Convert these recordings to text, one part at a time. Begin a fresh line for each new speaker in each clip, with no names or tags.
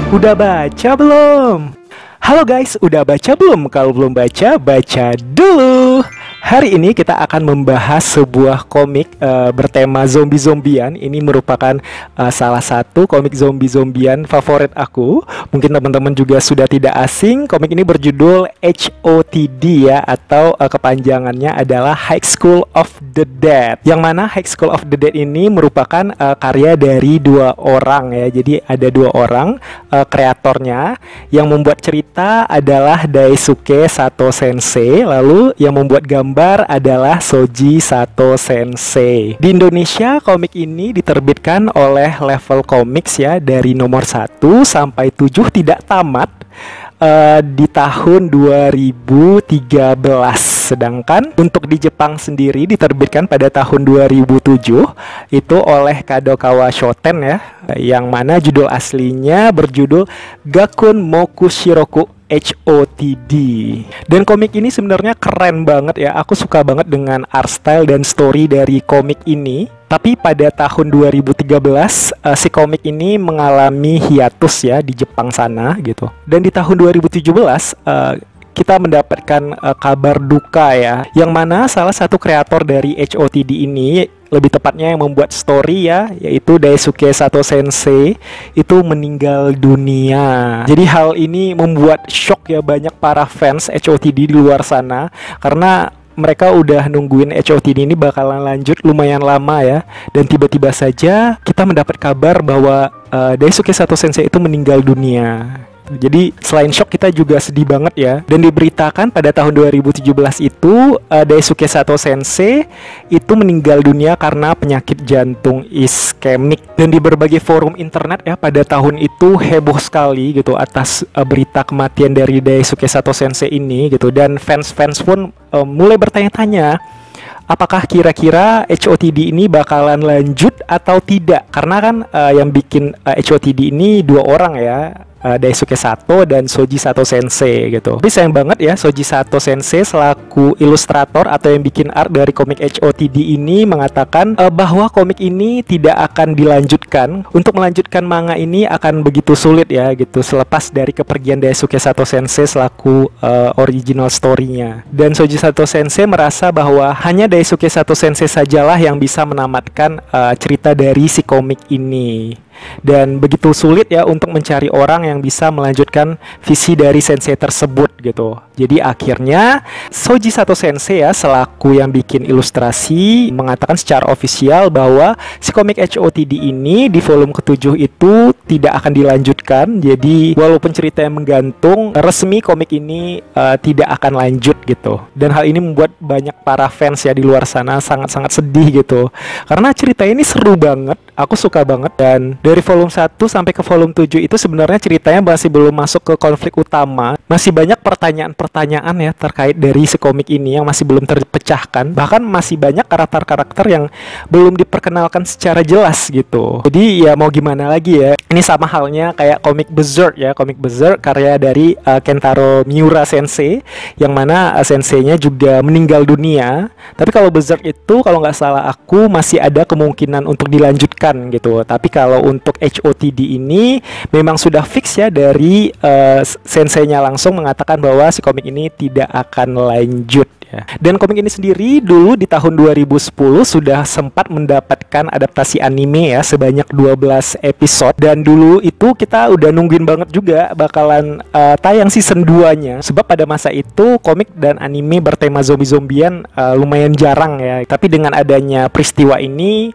Udah baca belum? Halo guys, udah baca belum? Kalau belum baca, baca dulu. Hari ini kita akan membahas sebuah komik bertema zombie-zombian. Ini merupakan salah satu komik zombie-zombian favorit aku. Mungkin teman-teman juga sudah tidak asing. Komik ini berjudul HOTD ya, atau kepanjangannya adalah High School of the Dead. Yang mana High School of the Dead ini merupakan karya dari dua orang ya. Jadi ada dua orang kreatornya. Yang membuat cerita adalah Daisuke Sato Sensei. Lalu yang membuat gambar adalah Shoji Sato Sensei. Di Indonesia komik ini diterbitkan oleh Level Comics ya, dari nomor 1 sampai 7 tidak tamat di tahun 2013. Sedangkan untuk di Jepang sendiri diterbitkan pada tahun 2007 itu oleh Kadokawa Shoten ya, yang mana judul aslinya berjudul Gakun Mokushiroku HOTD. Dan komik ini sebenarnya keren banget ya. Aku suka banget dengan art style dan story dari komik ini. Tapi pada tahun 2013 si komik ini mengalami hiatus ya di Jepang sana gitu. Dan di tahun 2017 kita mendapatkan kabar duka ya, yang mana salah satu kreator dari HOTD ini, lebih tepatnya yang membuat story ya, yaitu Daisuke Sato Sensei, itu meninggal dunia. Jadi hal ini membuat shock ya banyak para fans HOTD di luar sana, karena mereka udah nungguin HOTD ini bakalan lanjut lumayan lama ya. Dan tiba-tiba saja kita mendapat kabar bahwa Daisuke Sato Sensei itu meninggal dunia. Jadi selain shock, kita juga sedih banget ya. Dan diberitakan pada tahun 2017 itu Daisuke Sato Sensei itu meninggal dunia karena penyakit jantung iskemik. Dan di berbagai forum internet ya pada tahun itu heboh sekali gitu atas berita kematian dari Daisuke Sato Sensei ini gitu. Dan fans-fans pun mulai bertanya-tanya, apakah kira-kira HOTD ini bakalan lanjut atau tidak? Karena kan yang bikin HOTD ini dua orang ya, Daisuke Sato dan Shoji Sato Sensei gitu. Tapi sayang banget ya, Shoji Sato Sensei selaku ilustrator atau yang bikin art dari komik HOTD ini mengatakan bahwa komik ini tidak akan dilanjutkan. Untuk melanjutkan manga ini akan begitu sulit ya gitu, selepas dari kepergian Daisuke Sato Sensei selaku original story-nya. Dan Shoji Sato Sensei merasa bahwa hanya Daisuke Sato Sensei sajalah yang bisa menamatkan cerita dari si komik ini. Dan begitu sulit ya untuk mencari orang yang bisa melanjutkan visi dari sensei tersebut gitu. Jadi akhirnya Shoji Sato Sensei ya selaku yang bikin ilustrasi mengatakan secara ofisial bahwa si komik HOTD ini di volume ke-7 itu tidak akan dilanjutkan. Jadi walaupun cerita yang menggantung, resmi komik ini tidak akan lanjut gitu. Dan hal ini membuat banyak para fans ya di luar sana sangat-sangat sedih gitu. Karena cerita ini seru banget, aku suka banget. Dan dari volume 1 sampai ke volume 7 itu sebenarnya ceritanya masih belum masuk ke konflik utama. Masih banyak pertanyaan-pertanyaan ya terkait dari si komik ini yang masih belum terpecahkan. Bahkan masih banyak karakter-karakter yang belum diperkenalkan secara jelas gitu. Jadi ya mau gimana lagi ya. Ini sama halnya kayak komik Berserk ya. Komik Berserk karya dari Kentaro Miura Sensei, yang mana senseinya juga meninggal dunia. Tapi kalau Berserk itu kalau nggak salah aku masih ada kemungkinan untuk dilanjutkan gitu. Tapi kalau untuk HOTD ini memang sudah fix ya dari senseinya langsung mengatakan bahwa si komik ini tidak akan lanjut ya. Dan komik ini sendiri dulu di tahun 2010 sudah sempat mendapatkan adaptasi anime ya sebanyak 12 episode. Dan dulu itu kita udah nungguin banget juga bakalan tayang season 2-nya. Sebab pada masa itu komik dan anime bertema zombie-zombian lumayan jarang ya. Tapi dengan adanya peristiwa ini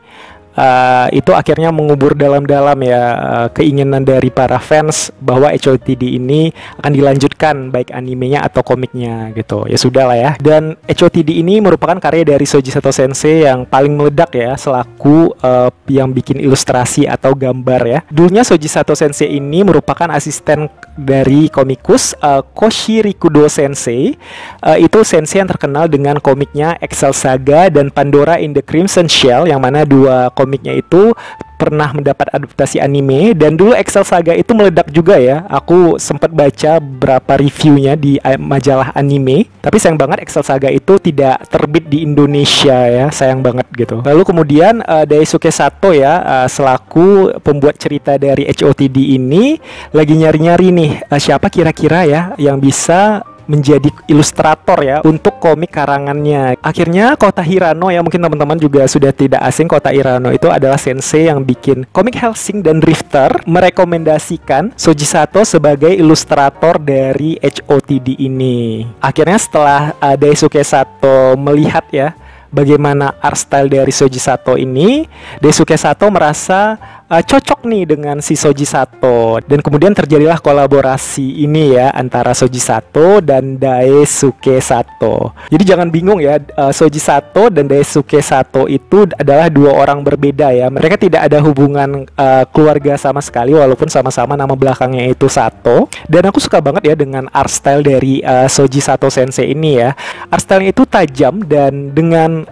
itu akhirnya mengubur dalam-dalam ya keinginan dari para fans bahwa HOTD ini akan dilanjutkan baik animenya atau komiknya gitu. Ya sudah lah ya. Dan HOTD ini merupakan karya dari Shoji Sato Sensei yang paling meledak ya selaku yang bikin ilustrasi atau gambar ya. Dulunya Shoji Sato Sensei ini merupakan asisten dari komikus Koshi Rikudo Sensei. Itu sensei yang terkenal dengan komiknya Excel Saga dan Pandora in the Crimson Shell, yang mana dua komiknya itu pernah mendapat adaptasi anime, dan dulu Excel Saga itu meledak juga ya. Aku sempat baca beberapa reviewnya di majalah anime, tapi sayang banget Excel Saga itu tidak terbit di Indonesia ya, sayang banget gitu. Lalu kemudian Daisuke Sato ya, selaku pembuat cerita dari HOTD ini lagi nyari-nyari nih, siapa kira-kira ya yang bisa menjadi ilustrator ya untuk komik karangannya. Akhirnya Kota Hirano ya, mungkin teman-teman juga sudah tidak asing. Kota Hirano itu adalah sensei yang bikin komik Hellsing dan Drifter, merekomendasikan Shoji Sato sebagai ilustrator dari HOTD ini. Akhirnya setelah Daisuke Sato melihat ya bagaimana art style dari Shoji Sato ini, Daisuke Sato merasa cocok nih dengan si Shoji Sato, dan kemudian terjadilah kolaborasi ini ya antara Shoji Sato dan Daisuke Sato. Jadi jangan bingung ya, Shoji Sato dan Daisuke Sato itu adalah dua orang berbeda ya. Mereka tidak ada hubungan keluarga sama sekali, walaupun sama-sama nama belakangnya itu Sato. Dan aku suka banget ya dengan art style dari Shoji Sato Sensei ini ya. Art style-nya itu tajam dan dengan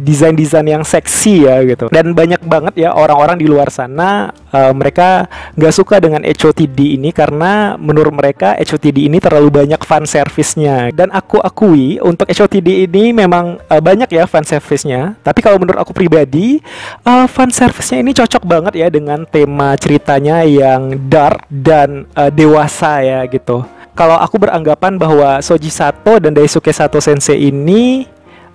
desain-desain yang seksi ya gitu. Dan banyak banget ya orang-orang di luar sana mereka nggak suka dengan HOTD ini karena menurut mereka HOTD ini terlalu banyak fan service-nya. Dan aku akui untuk HOTD ini memang banyak ya fan service-nya. Tapi kalau menurut aku pribadi, fan service-nya ini cocok banget ya dengan tema ceritanya yang dark dan dewasa ya gitu. Kalau aku beranggapan bahwa Shoji Sato dan Daisuke Sato Sensei ini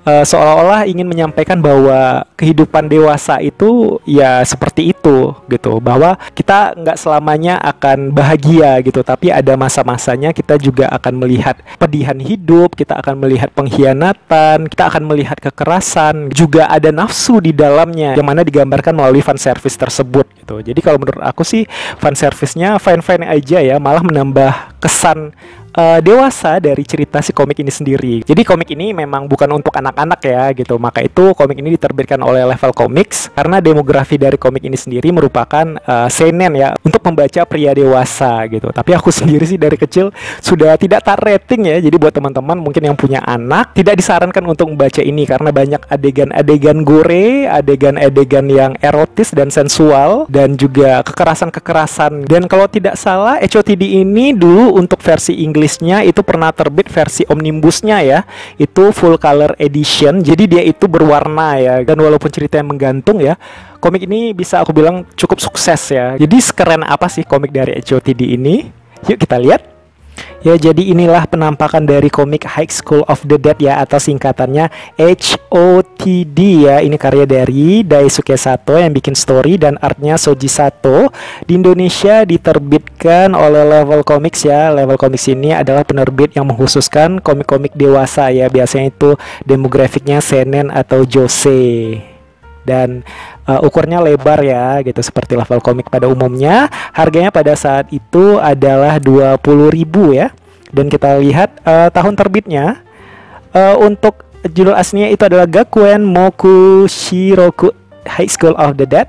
seolah-olah ingin menyampaikan bahwa kehidupan dewasa itu ya seperti itu gitu, bahwa kita nggak selamanya akan bahagia gitu, tapi ada masa-masanya kita juga akan melihat pedihan hidup, kita akan melihat pengkhianatan, kita akan melihat kekerasan, juga ada nafsu di dalamnya yang mana digambarkan melalui fan service tersebut gitu. Jadi kalau menurut aku sih fan service-nya fine-fine aja ya, malah menambah kesan dewasa dari cerita si komik ini sendiri. Jadi komik ini memang bukan untuk anak-anak ya gitu. Maka itu komik ini diterbitkan oleh Level Comics karena demografi dari komik ini sendiri merupakan seinen ya, untuk membaca pria dewasa gitu. Tapi aku sendiri sih dari kecil sudah tidak tar rating ya. Jadi buat teman-teman mungkin yang punya anak, tidak disarankan untuk membaca ini karena banyak adegan-adegan gore, adegan-adegan yang erotis dan sensual, dan juga kekerasan-kekerasan. Dan kalau tidak salah HOTD ini dulu untuk versi Inggris itu pernah terbit versi omnibusnya ya, itu full color edition, jadi dia itu berwarna ya. Dan walaupun ceritanya menggantung ya, komik ini bisa aku bilang cukup sukses ya. Jadi sekeren apa sih komik dari HOTD ini? Yuk kita lihat. Ya, jadi inilah penampakan dari komik High School of the Dead ya, atau singkatannya HOTD ya. Ini karya dari Daisuke Sato yang bikin story dan artnya Shoji Sato. Di Indonesia diterbitkan oleh Level Comics ya. Level Comics ini adalah penerbit yang mengkhususkan komik-komik dewasa ya. Biasanya itu demografiknya seinen atau josei. Dan ukurnya lebar ya gitu, seperti Level komik pada umumnya. Harganya pada saat itu adalah 20.000 ya. Dan kita lihat tahun terbitnya, untuk judul aslinya itu adalah Gakuen Moku Shiroku High School of the Dead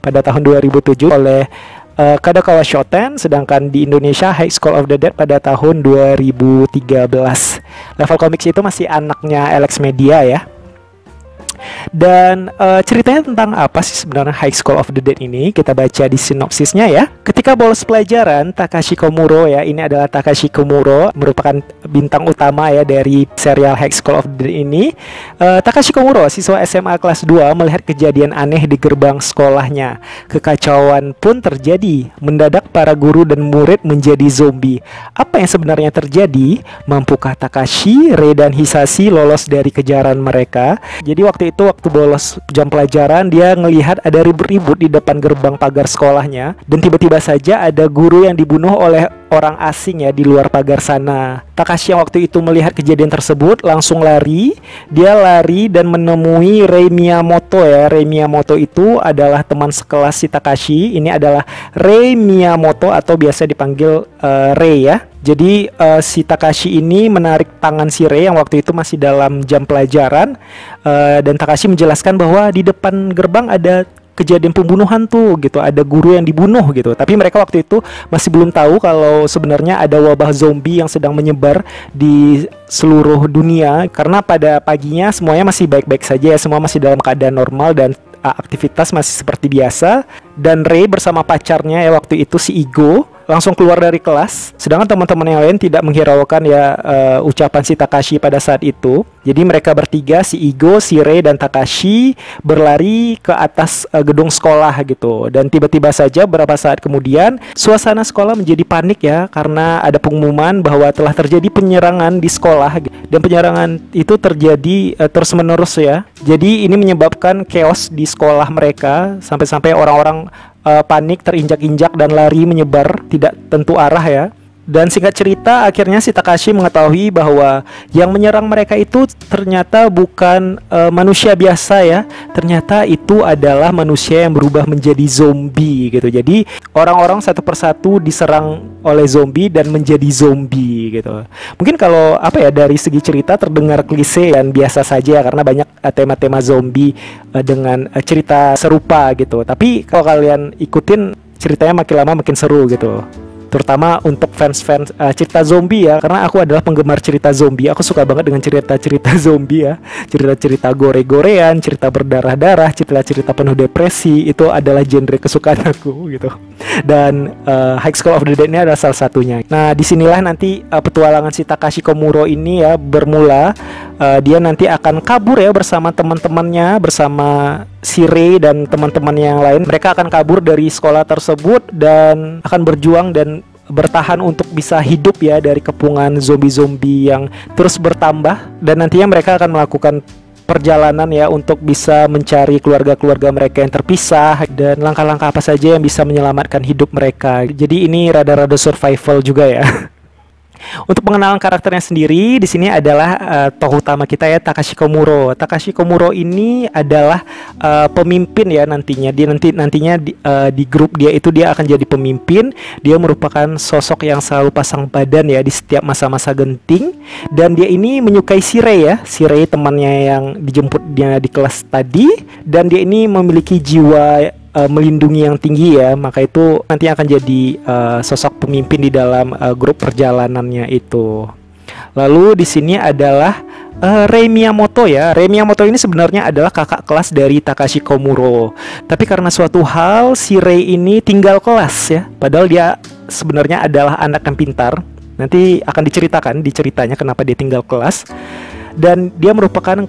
pada tahun 2007 oleh Kadokawa Shoten, sedangkan di Indonesia High School of the Dead pada tahun 2013. Level Comics itu masih anaknya Alex Media ya. Dan ceritanya tentang apa sih sebenarnya High School of the Dead ini? Kita baca di sinopsisnya ya. Ketika bolos pelajaran, Takashi Komuro ya, ini adalah Takashi Komuro, merupakan bintang utama ya dari serial High School of the Dead ini. Takashi Komuro, siswa SMA kelas 2, melihat kejadian aneh di gerbang sekolahnya. Kekacauan pun terjadi. Mendadak para guru dan murid menjadi zombie. Apa yang sebenarnya terjadi? Mampukah Takashi, Rei, dan Hisashi lolos dari kejaran mereka? Jadi waktu itu waktu bolos jam pelajaran, dia ngelihat ada ribut-ribut di depan gerbang pagar sekolahnya, dan tiba-tiba saja ada guru yang dibunuh oleh orang asing ya di luar pagar sana. Takashi yang waktu itu melihat kejadian tersebut langsung lari. Dia lari dan menemui Rei Miyamoto ya. Rei Miyamoto itu adalah teman sekelas si Takashi. Ini adalah Rei Miyamoto atau biasa dipanggil Rei ya. Jadi si Takashi ini menarik tangan si Rei yang waktu itu masih dalam jam pelajaran, dan Takashi menjelaskan bahwa di depan gerbang ada kejadian pembunuhan tuh gitu, ada guru yang dibunuh gitu. Tapi mereka waktu itu masih belum tahu kalau sebenarnya ada wabah zombie yang sedang menyebar di seluruh dunia, karena pada paginya semuanya masih baik-baik saja ya, semua masih dalam keadaan normal, dan aktivitas masih seperti biasa, dan Rei bersama pacarnya ya waktu itu si Igo langsung keluar dari kelas, sedangkan teman-teman yang lain tidak menghiraukan ya ucapan si Takashi pada saat itu. Jadi mereka bertiga, si Igo, si Rei, dan Takashi berlari ke atas gedung sekolah gitu. Dan tiba-tiba saja beberapa saat kemudian suasana sekolah menjadi panik ya, karena ada pengumuman bahwa telah terjadi penyerangan di sekolah. Dan penyerangan itu terjadi terus-menerus ya. Jadi ini menyebabkan chaos di sekolah mereka, sampai-sampai orang-orang panik, terinjak-injak, dan lari menyebar tidak tentu arah ya. Dan singkat cerita, akhirnya si Takashi mengetahui bahwa yang menyerang mereka itu ternyata bukan manusia biasa ya. Ternyata itu adalah manusia yang berubah menjadi zombie gitu. Jadi orang-orang satu persatu diserang oleh zombie dan menjadi zombie gitu. Mungkin kalau apa ya, dari segi cerita terdengar klise dan biasa saja ya, karena banyak tema-tema zombie dengan cerita serupa gitu. Tapi kalau kalian ikutin, ceritanya makin lama makin seru gitu, terutama untuk fans-fans cerita zombie ya, karena aku adalah penggemar cerita zombie. Aku suka banget dengan cerita-cerita zombie ya, cerita-cerita gore-gorean, cerita berdarah-darah, cerita-cerita penuh depresi. Itu adalah genre kesukaan aku gitu. Dan High School of the Dead ini adalah salah satunya. Nah, disinilah nanti petualangan si Takashi Komuro ini ya bermula. Dia nanti akan kabur ya bersama teman-temannya, bersama si Rei dan teman-temannya yang lain. Mereka akan kabur dari sekolah tersebut dan akan berjuang dan bertahan untuk bisa hidup ya dari kepungan zombie-zombie yang terus bertambah. Dan nantinya mereka akan melakukan perjalanan ya untuk bisa mencari keluarga-keluarga mereka yang terpisah, dan langkah-langkah apa saja yang bisa menyelamatkan hidup mereka. Jadi ini rada-rada survival juga ya. Untuk pengenalan karakternya sendiri, di sini adalah tokoh utama kita ya, Takashi Komuro. Takashi Komuro ini adalah pemimpin ya nantinya. Dia nantinya di grup dia itu dia akan jadi pemimpin. Dia merupakan sosok yang selalu pasang badan ya di setiap masa-masa genting. Dan dia ini menyukai si Rei ya, si Rei temannya yang dijemput dia di kelas tadi. Dan dia ini memiliki jiwa melindungi yang tinggi ya, maka itu nanti akan jadi sosok pemimpin di dalam grup perjalanannya itu. Lalu di sini adalah Rei Miyamoto ya. Rei Miyamoto ini sebenarnya adalah kakak kelas dari Takashi Komuro. Tapi karena suatu hal si Rei ini tinggal kelas ya, padahal dia sebenarnya adalah anak yang pintar. Nanti akan diceritakan di ceritanya kenapa dia tinggal kelas. Dan dia merupakan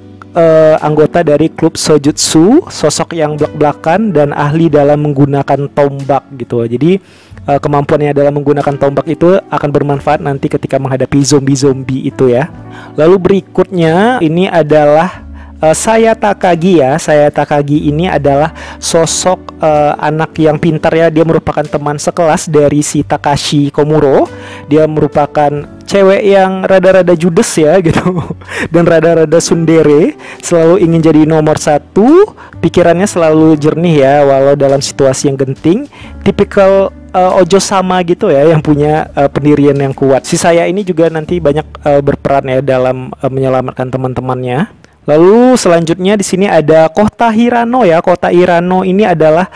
anggota dari klub Sojutsu, sosok yang blak-blakan dan ahli dalam menggunakan tombak gitu. Jadi kemampuannya dalam menggunakan tombak itu akan bermanfaat nanti ketika menghadapi zombie-zombie itu ya. Lalu berikutnya ini adalah Saya Takagi ya. Saya Takagi ini adalah sosok anak yang pintar ya. Dia merupakan teman sekelas dari si Takashi Komuro. Dia merupakan cewek yang rada-rada judes ya gitu, dan rada-rada tsundere. Selalu ingin jadi nomor satu. Pikirannya selalu jernih ya, walau dalam situasi yang genting. Tipikal Ojo sama gitu ya, yang punya pendirian yang kuat. Si Saya ini juga nanti banyak berperan ya dalam menyelamatkan teman-temannya. Lalu selanjutnya di sini ada Kota Hirano ya. Kota Hirano ini adalah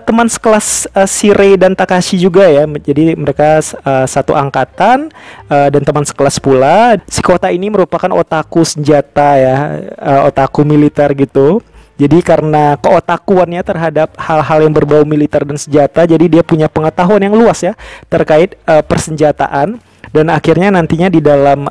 teman sekelas si Rei dan Takashi juga ya. Jadi mereka satu angkatan dan teman sekelas pula. Si Kota ini merupakan otaku senjata ya, otaku militer gitu. Jadi karena keotakuannya terhadap hal-hal yang berbau militer dan senjata, jadi dia punya pengetahuan yang luas ya terkait persenjataan. Dan akhirnya nantinya di dalam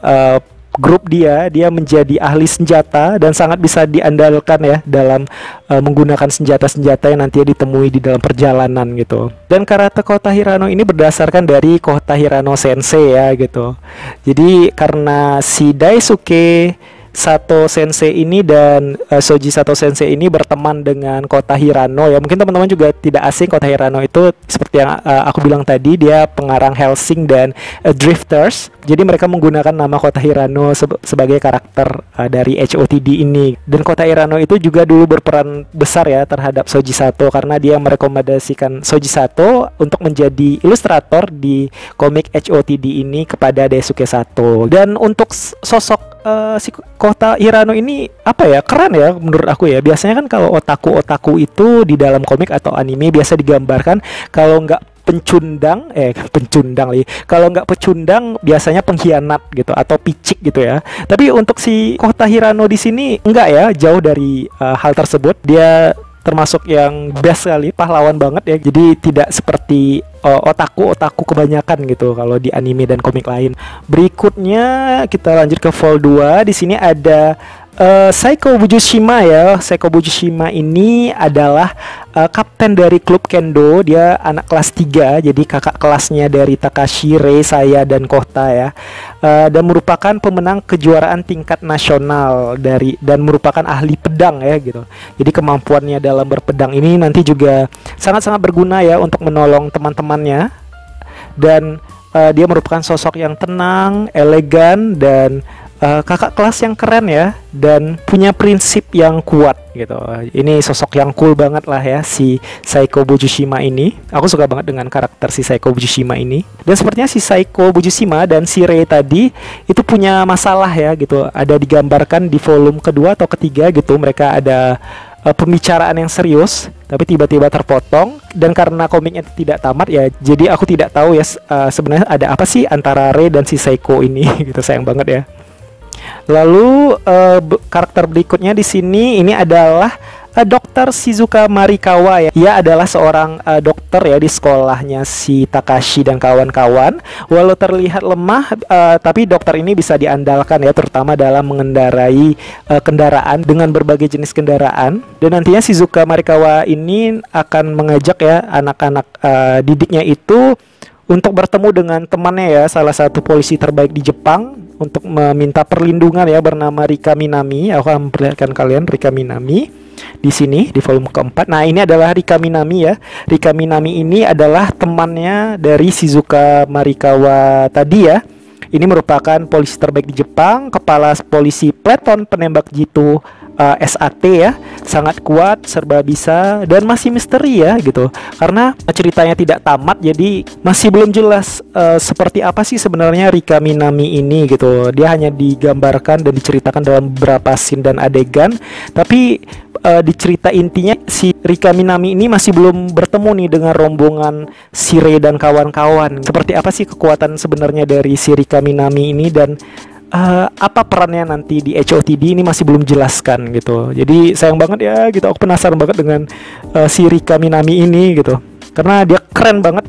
grup dia menjadi ahli senjata dan sangat bisa diandalkan ya dalam menggunakan senjata-senjata yang nantinya ditemui di dalam perjalanan gitu. Dan karakter Kota Hirano ini berdasarkan dari Kota Hirano Sensei ya gitu. Jadi karena si Daisuke Sato Sensei ini dan Shoji Sato Sensei ini berteman dengan Kota Hirano ya. Mungkin teman-teman juga tidak asing, Kota Hirano itu seperti yang aku bilang tadi, dia pengarang Hellsing dan Drifters. Jadi mereka menggunakan nama Kota Hirano sebagai karakter dari HOTD ini. Dan Kota Hirano itu juga dulu berperan besar ya terhadap Shoji Sato, karena dia merekomendasikan Shoji Sato untuk menjadi ilustrator di komik HOTD ini kepada Daisuke Sato. Dan untuk sosok si Kota Hirano ini apa ya, keren ya menurut aku ya. Biasanya kan kalau otaku itu di dalam komik atau anime biasa digambarkan kalau nggak pencundang kalau nggak pecundang biasanya pengkhianat gitu atau picik gitu ya. Tapi untuk si Kota Hirano di sini enggak ya, jauh dari hal tersebut. Dia termasuk yang best sekali, pahlawan banget ya. Jadi tidak seperti otaku kebanyakan gitu kalau di anime dan komik lain. Berikutnya kita lanjut ke vol 2. Di sini ada Saiko Bujushima ya. Saiko Bujushima ini adalah kapten dari klub kendo. Dia anak kelas 3, jadi kakak kelasnya dari Takashi, Rei, saya, dan Kota ya. Dan merupakan pemenang kejuaraan tingkat nasional dan merupakan ahli pedang ya gitu. Jadi kemampuannya dalam berpedang ini nanti juga sangat-sangat berguna ya untuk menolong teman-temannya. Dan dia merupakan sosok yang tenang, elegan, dan kakak kelas yang keren ya, dan punya prinsip yang kuat gitu. Ini sosok yang cool banget lah ya, si Saiko Bujushima ini. Aku suka banget dengan karakter si Saiko Bujushima ini. Dan sepertinya si Saiko Bujushima dan si Rei tadi itu punya masalah ya gitu. Ada digambarkan di volume kedua atau ketiga gitu. Mereka ada pembicaraan yang serius, tapi tiba-tiba terpotong. Dan karena komiknya tidak tamat ya, jadi aku tidak tahu ya sebenarnya ada apa sih antara Rei dan si Saiko ini gitu. Sayang banget ya. Lalu karakter berikutnya di sini ini adalah Dr. Shizuka Marikawa ya. Ia adalah seorang dokter ya di sekolahnya si Takashi dan kawan-kawan. Walau terlihat lemah, tapi dokter ini bisa diandalkan ya, terutama dalam mengendarai kendaraan dengan berbagai jenis kendaraan. Dan nantinya Shizuka Marikawa ini akan mengajak ya anak-anak didiknya itu untuk bertemu dengan temannya ya, salah satu polisi terbaik di Jepang, untuk meminta perlindungan ya, bernama Rika Minami. Aku akan memperlihatkan kalian Rika Minami di sini di volume keempat. Nah, ini adalah Rika Minami ya. Rika Minami ini adalah temannya dari Shizuka Marikawa tadi ya. Ini merupakan polisi terbaik di Jepang, kepala polisi Pleton penembak jitu SAT ya, sangat kuat, serba bisa, dan masih misteri ya gitu. Karena ceritanya tidak tamat, jadi masih belum jelas seperti apa sih sebenarnya Rika Minami ini gitu. Dia hanya digambarkan dan diceritakan dalam beberapa scene dan adegan, tapi di cerita intinya si Rika Minami ini masih belum bertemu nih dengan rombongan si Rei dan kawan-kawan. Seperti apa sih kekuatan sebenarnya dari si Rika Minami ini, dan apa perannya nanti di HOTD ini masih belum jelaskan gitu. Jadi sayang banget ya gitu. Aku penasaran banget dengan si Rika Minami ini gitu, karena dia keren banget.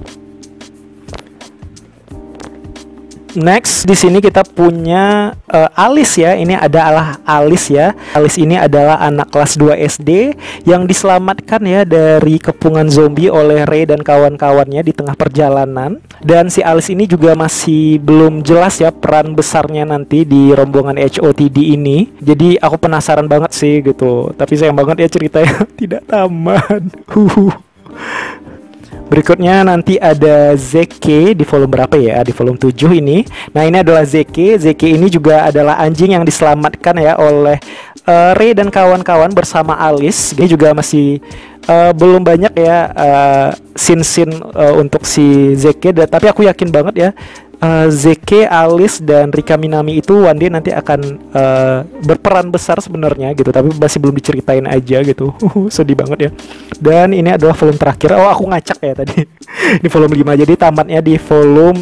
Next di sini kita punya Alice ya. Ini adalah Alice ya. Alice ini adalah anak kelas 2 SD yang diselamatkan ya dari kepungan zombie oleh Rei dan kawan-kawannya di tengah perjalanan. Dan si Alice ini juga masih belum jelas ya peran besarnya nanti di rombongan HOTD ini. Jadi aku penasaran banget sih gitu. Tapi sayang banget ya ceritanya tidak tamat. Berikutnya nanti ada Zeke di volume berapa ya? Di volume 7 ini. Nah, ini adalah Zeke. Zeke ini juga adalah anjing yang diselamatkan ya oleh Rei dan kawan-kawan bersama Alice. Dia juga masih belum banyak ya scene-scene untuk si Zeke, tapi aku yakin banget ya Zeke, Alice, dan Rika Minami itu one day nanti akan berperan besar sebenarnya gitu, tapi masih belum diceritain aja gitu. Sedih banget ya. Dan ini adalah volume terakhir. Oh, aku ngacak ya tadi. Di volume 5, jadi tamatnya di volume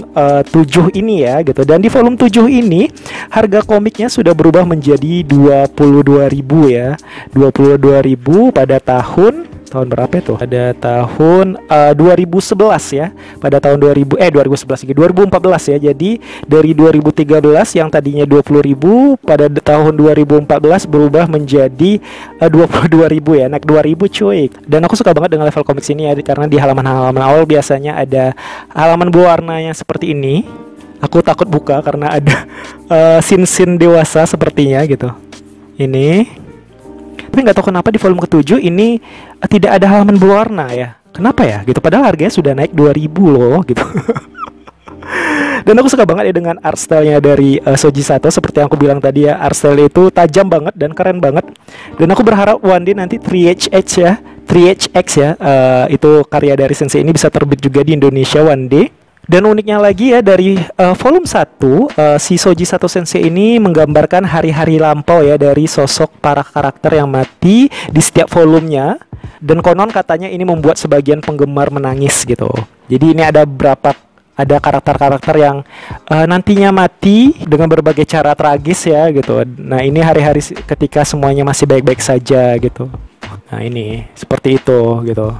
7 ini ya gitu. Dan di volume 7 ini harga komiknya sudah berubah menjadi 22.000 ya. 22.000 pada tahun berapa itu? Pada tahun 2011 ya. Pada tahun 2014 ya. Jadi dari 2013 yang tadinya 20.000 pada tahun 2014 berubah menjadi 22.000 ya. Naik 2.000 cuy. Dan aku suka banget dengan level komik sini ya, karena di halaman-halaman awal biasanya ada halaman berwarnanya seperti ini. Aku takut buka karena ada scene-scene dewasa sepertinya gitu. Ini. Tapi nggak tahu kenapa di volume ke-7 ini tidak ada halaman berwarna ya. Kenapa ya gitu, padahal harganya sudah naik 2.000 loh gitu. Dan aku suka banget ya dengan art style-nya dari Shoji Sato. Seperti yang aku bilang tadi ya, art style itu tajam banget dan keren banget. Dan aku berharap one day nanti 3HX ya, 3HX ya, itu karya dari sensei ini bisa terbit juga di Indonesia one day. Dan uniknya lagi ya, dari volume 1 si Shoji Sato Sensei ini menggambarkan hari-hari lampau ya dari sosok para karakter yang mati di setiap volumenya. Dan konon katanya ini membuat sebagian penggemar menangis gitu. Jadi ini ada karakter-karakter yang nantinya mati dengan berbagai cara tragis ya gitu. Nah, ini hari-hari ketika semuanya masih baik-baik saja gitu. Nah ini seperti itu gitu.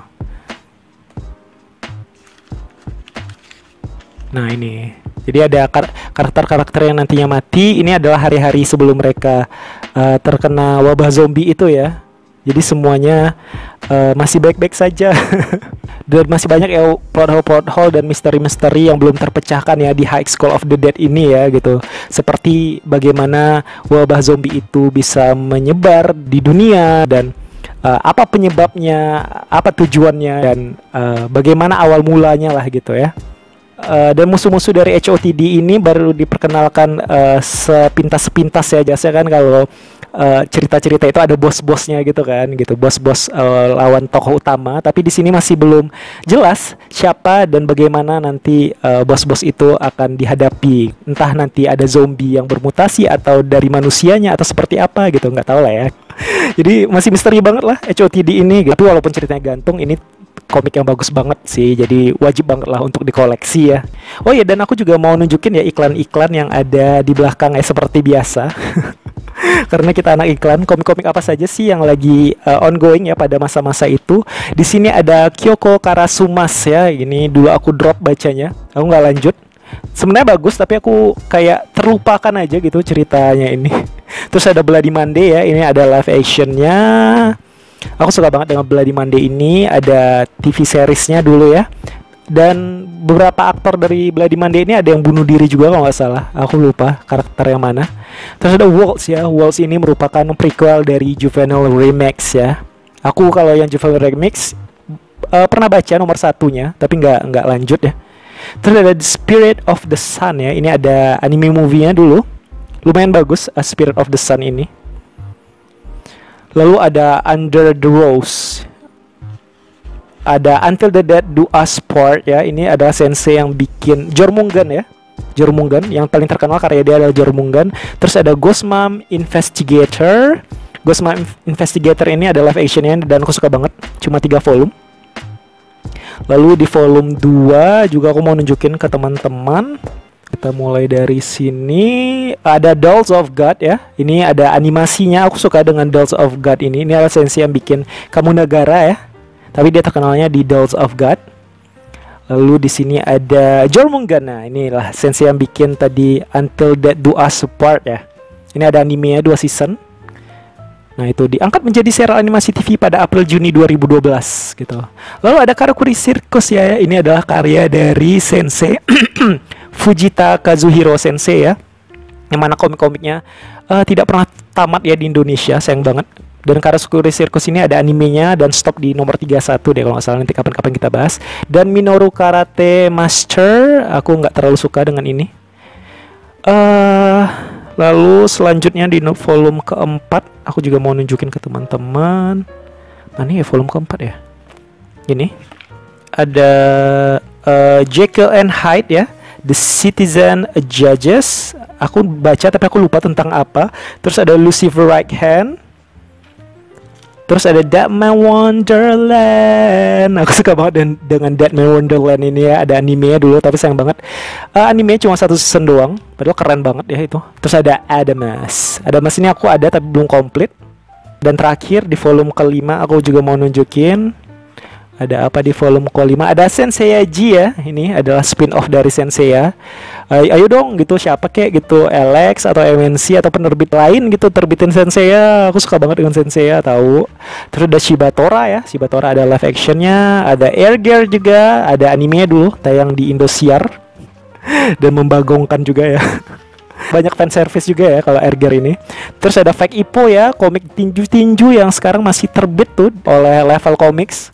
Nah ini, jadi ada karakter-karakter yang nantinya mati. Ini adalah hari-hari sebelum mereka terkena wabah zombie itu ya. Jadi semuanya masih baik-baik saja. Dan masih banyak ya plot hole dan misteri-misteri yang belum terpecahkan ya di High School of the Dead ini ya gitu. Seperti bagaimana wabah zombie itu bisa menyebar di dunia, dan apa penyebabnya, apa tujuannya, dan bagaimana awal mulanya lah gitu ya. Dan musuh-musuh dari HOTD ini baru diperkenalkan sepintas-sepintas ya. Biasanya kan kalau cerita-cerita itu ada bos-bosnya gitu kan, gitu, bos-bos lawan tokoh utama. Tapi di sini masih belum jelas siapa dan bagaimana nanti bos-bos itu akan dihadapi. Entah nanti ada zombie yang bermutasi atau dari manusianya atau seperti apa gitu, nggak tahu lah ya. Jadi masih misteri banget lah HOTD ini. Tapi walaupun ceritanya gantung, ini komik yang bagus banget sih, jadi wajib banget lah untuk dikoleksi ya. Oh ya, dan aku juga mau nunjukin ya iklan-iklan yang ada di belakang ya, seperti biasa. Karena kita anak iklan, komik-komik apa saja sih yang lagi ongoing ya pada masa-masa itu. Di sini ada Kyoko Karasumas ya. Ini dulu aku drop bacanya, aku nggak lanjut. Sebenarnya bagus, tapi aku kayak terlupakan aja gitu ceritanya ini. Terus ada Bloody Monday ya, ini ada live actionnya. Aku suka banget dengan Bloody Monday ini. Ada TV seriesnya dulu ya. Dan beberapa aktor dari Bloody Monday ini ada yang bunuh diri juga kalau nggak salah. Aku lupa karakter yang mana. Terus ada Waltz ya. Waltz ini merupakan prequel dari Juvenile Remix ya. Aku kalau yang Juvenile Remix pernah baca nomor satunya, tapi nggak lanjut ya. Terus ada The Spirit of the Sun ya. Ini ada anime movie-nya dulu. Lumayan bagus Spirit of the Sun ini. Lalu ada Under the Rose. Ada Until the Dead Do Us Part ya. Ini adalah sensei yang bikin Jormungand ya. Jormungand yang paling terkenal karya dia adalah Jormungand. Terus ada Ghost Mom Investigator. Ghost Mom Investigator ini adalah live actionnya dan aku suka banget. Cuma 3 volume. Lalu di volume 2 juga aku mau nunjukin ke teman-teman. Kita mulai dari sini. Ada Dolls of God ya. Ini ada animasinya. Aku suka dengan Dolls of God ini. Ini adalah sensei yang bikin Kamunagara ya. Tapi dia terkenalnya di Dolls of God. Lalu di sini ada Jormungand. Nah, inilah sensei yang bikin tadi Until Death Do Us Part ya. Ini ada animenya 2 season. Nah, itu diangkat menjadi serial animasi TV pada April Juni 2012 gitu. Lalu ada Karakuri Circus ya. Ini adalah karya dari sensei Fujita Kazuhiro Sensei ya, yang mana komik-komiknya tidak pernah tamat ya di Indonesia, sayang banget. Dan Karakuri Circus ini ada animenya dan stop di nomor 31 deh kalau nggak salah, nanti kapan-kapan kita bahas. Dan Minoru Karate Master, aku nggak terlalu suka dengan ini. Lalu selanjutnya di volume keempat, aku juga mau nunjukin ke teman-teman. Mana ya volume keempat ya? Ini ada Jekyll and Hyde ya. The Citizen Judges. Aku baca tapi aku lupa tentang apa. Terus ada Lucifer Right Hand. Terus ada Deadman Wonderland. Aku suka banget dengan Deadman Wonderland ini ya. Ada animenya dulu tapi sayang banget animenya cuma 1 season doang. Padahal keren banget ya itu. Terus ada Adamas. Adamas ini aku ada tapi belum komplit. Dan terakhir di volume kelima aku juga mau nunjukin. Ada apa di volume ke-5? Ada Senseiya G ya. Ini adalah spin-off dari Senseiya. Ayo dong gitu, siapa kek gitu, Alex atau MNC atau penerbit lain gitu terbitin Senseiya. Aku suka banget dengan Senseiya, tahu. Terus ada Shibatora ya. Shibatora ada live actionnya. Ada Air Gear juga. Ada animenya dulu tayang di Indosiar. Dan membagongkan juga ya. Banyak fan service juga ya kalau Air Gear ini. Terus ada Fake Ippo ya, komik tinju-tinju yang sekarang masih terbit tuh oleh Level Comics.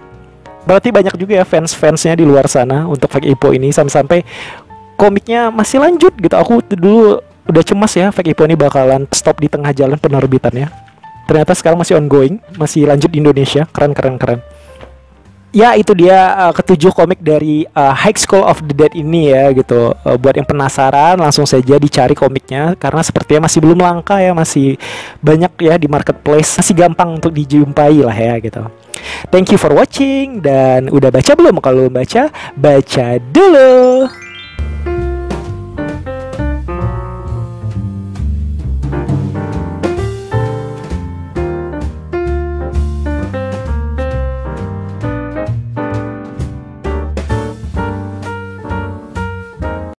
Berarti banyak juga ya fans-fansnya di luar sana untuk Fake Ippo ini, sampai-sampai komiknya masih lanjut gitu. Aku dulu udah cemas ya Fake Ippo ini bakalan stop di tengah jalan penerbitannya. Ternyata sekarang masih ongoing, masih lanjut di Indonesia. Keren. Ya itu dia ketujuh komik dari High School of the Dead ini ya gitu. Buat yang penasaran langsung saja dicari komiknya, karena sepertinya masih belum langka ya, masih banyak ya di marketplace, masih gampang untuk dijumpai lah ya gitu. Thank you for watching, dan udah baca belum? Kalau baca dulu.